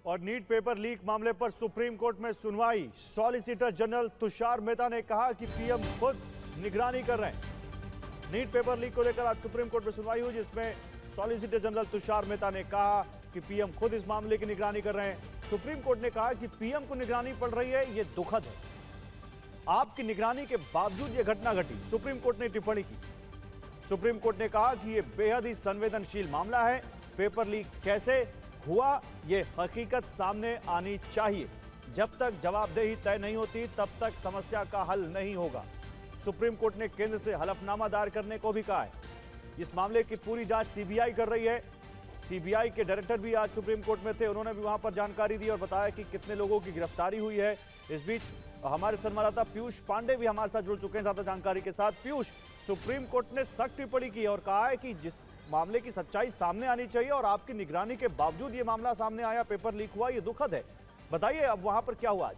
और NEET paper leak मामले पर सुप्रीम कोर्ट में सुनवाई। सॉलिसिटर जनरल तुषार मेहता ने कहा कि पीएम खुद निगरानी कर रहे हैं। नीट पेपर लीक को लेकर आज सुप्रीम कोर्ट में सुनवाई हुई, जिसमें सॉलिसिटर जनरल तुषार मेहता ने कहा कि पीएम खुद इस मामले की निगरानी कर रहे हैं। सुप्रीम कोर्ट ने कहा कि पीएम को निगरानी पड़ रही है, यह दुखद है। आपकी निगरानी के बावजूद यह घटना घटी, सुप्रीम कोर्ट ने टिप्पणी की। सुप्रीम कोर्ट ने कहा कि यह बेहद ही संवेदनशील मामला है। पेपर लीक कैसे हुआ, यह हकीकत सामने आनी चाहिए। जब तक जवाबदेही तय नहीं होती, तब तक समस्या का हल नहीं होगा। सुप्रीम कोर्ट ने केंद्र से हलफनामा दायर करने को भी कहा है। इस मामले की पूरी जांच सीबीआई कर रही है। सीबीआई के डायरेक्टर भी आज सुप्रीम कोर्ट में थे, उन्होंने भी वहां पर जानकारी दी और बताया कि कितने लोगों की गिरफ्तारी हुई है। इस बीच हमारे संवाददाता पीयूष पांडे भी हमारे साथ जुड़ चुके हैं ज्यादा जानकारी के साथ। पीयूष, सुप्रीम कोर्ट ने सख्त टिप्पणी की और कहा है कि जिस मामले की सच्चाई सामने आनी चाहिए और आपकी निगरानी के बावजूद ये मामला सामने आया, पेपर लीक हुआ, ये दुखद है। बताइए अब वहां पर क्या हुआ आज?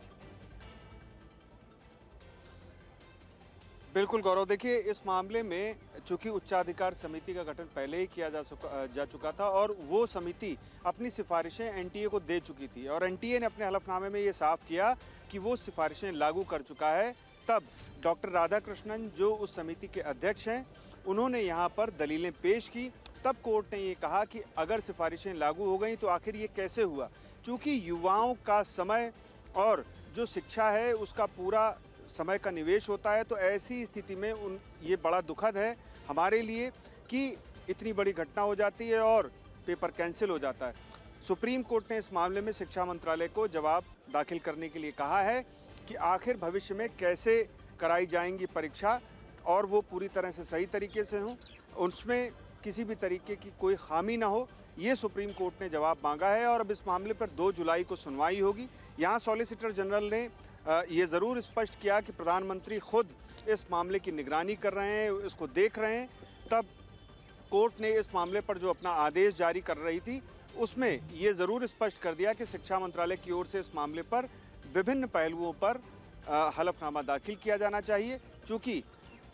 बिल्कुल गौरव, देखिए इस मामले में चूंकि उच्चाधिकार समिति का गठन पहले ही किया जा चुका था और वो समिति अपनी सिफारिशें एनटीए को दे चुकी थी और एनटीए ने अपने हलफनामे में ये साफ किया कि वो सिफारिशें लागू कर चुका है। तब डॉक्टर राधाकृष्णन जो उस समिति के अध्यक्ष हैं, उन्होंने यहाँ पर दलीलें पेश की। तब कोर्ट ने ये कहा कि अगर सिफारिशें लागू हो गई तो आखिर ये कैसे हुआ। चूँकि युवाओं का समय और जो शिक्षा है उसका पूरा समय का निवेश होता है, तो ऐसी स्थिति में ये बड़ा दुखद है हमारे लिए कि इतनी बड़ी घटना हो जाती है और पेपर कैंसिल हो जाता है। सुप्रीम कोर्ट ने इस मामले में शिक्षा मंत्रालय को जवाब दाखिल करने के लिए कहा है कि आखिर भविष्य में कैसे कराई जाएंगी परीक्षा और वो पूरी तरह से सही तरीके से हों, उसमें किसी भी तरीके की कोई खामी ना हो। ये सुप्रीम कोर्ट ने जवाब मांगा है और अब इस मामले पर 2 जुलाई को सुनवाई होगी। यहाँ सॉलिसिटर जनरल ने ये ज़रूर स्पष्ट किया कि प्रधानमंत्री खुद इस मामले की निगरानी कर रहे हैं, इसको देख रहे हैं। तब कोर्ट ने इस मामले पर जो अपना आदेश जारी कर रही थी, उसमें ये ज़रूर स्पष्ट कर दिया कि शिक्षा मंत्रालय की ओर से इस मामले पर विभिन्न पहलुओं पर हलफनामा दाखिल किया जाना चाहिए। चूँकि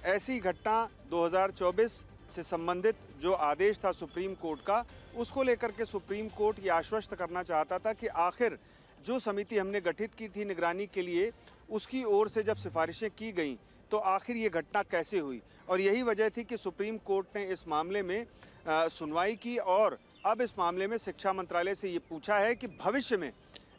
ऐसी घटना 2024 से संबंधित जो आदेश था सुप्रीम कोर्ट का, उसको लेकर के सुप्रीम कोर्ट ये आश्वस्त करना चाहता था कि आखिर जो समिति हमने गठित की थी निगरानी के लिए, उसकी ओर से जब सिफारिशें की गईं तो आखिर ये घटना कैसे हुई। और यही वजह थी कि सुप्रीम कोर्ट ने इस मामले में सुनवाई की और अब इस मामले में शिक्षा मंत्रालय से ये पूछा है कि भविष्य में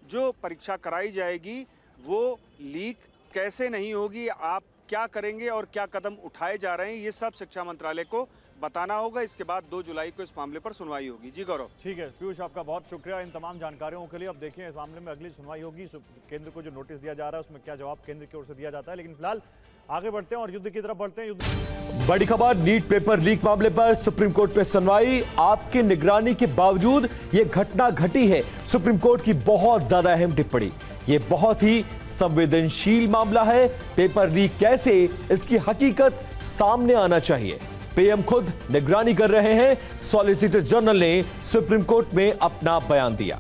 जो परीक्षा कराई जाएगी वो लीक कैसे नहीं होगी, आप क्या करेंगे और क्या कदम उठाए जा रहे हैं, ये सब शिक्षा मंत्रालय को बताना होगा। इसके बाद 2 जुलाई को इस मामले पर सुनवाई होगी। जी गौरव। ठीक है पीयूष, आपका बहुत शुक्रिया इन तमाम जानकारियों के लिए। अब देखिए इस मामले में अगली सुनवाई होगी, केंद्र को जो नोटिस दिया जा रहा है उसमें क्या जवाब केंद्र की ओर से दिया जाता है। लेकिन फिलहाल आगे बढ़ते हैं और युद्ध की तरफ बढ़ते हैं। बड़ी खबर, नीट पेपर लीक मामले पर सुप्रीम कोर्ट में सुनवाई। आपकी निगरानी के बावजूद यह घटना घटी है, सुप्रीम कोर्ट की बहुत ज्यादा अहम टिप्पणी। ये बहुत ही संवेदनशील मामला है। पेपर लीक कैसे, इसकी हकीकत सामने आना चाहिए। पीएम खुद निगरानी कर रहे हैं। सॉलिसिटर जनरल ने सुप्रीम कोर्ट में अपना बयान दिया।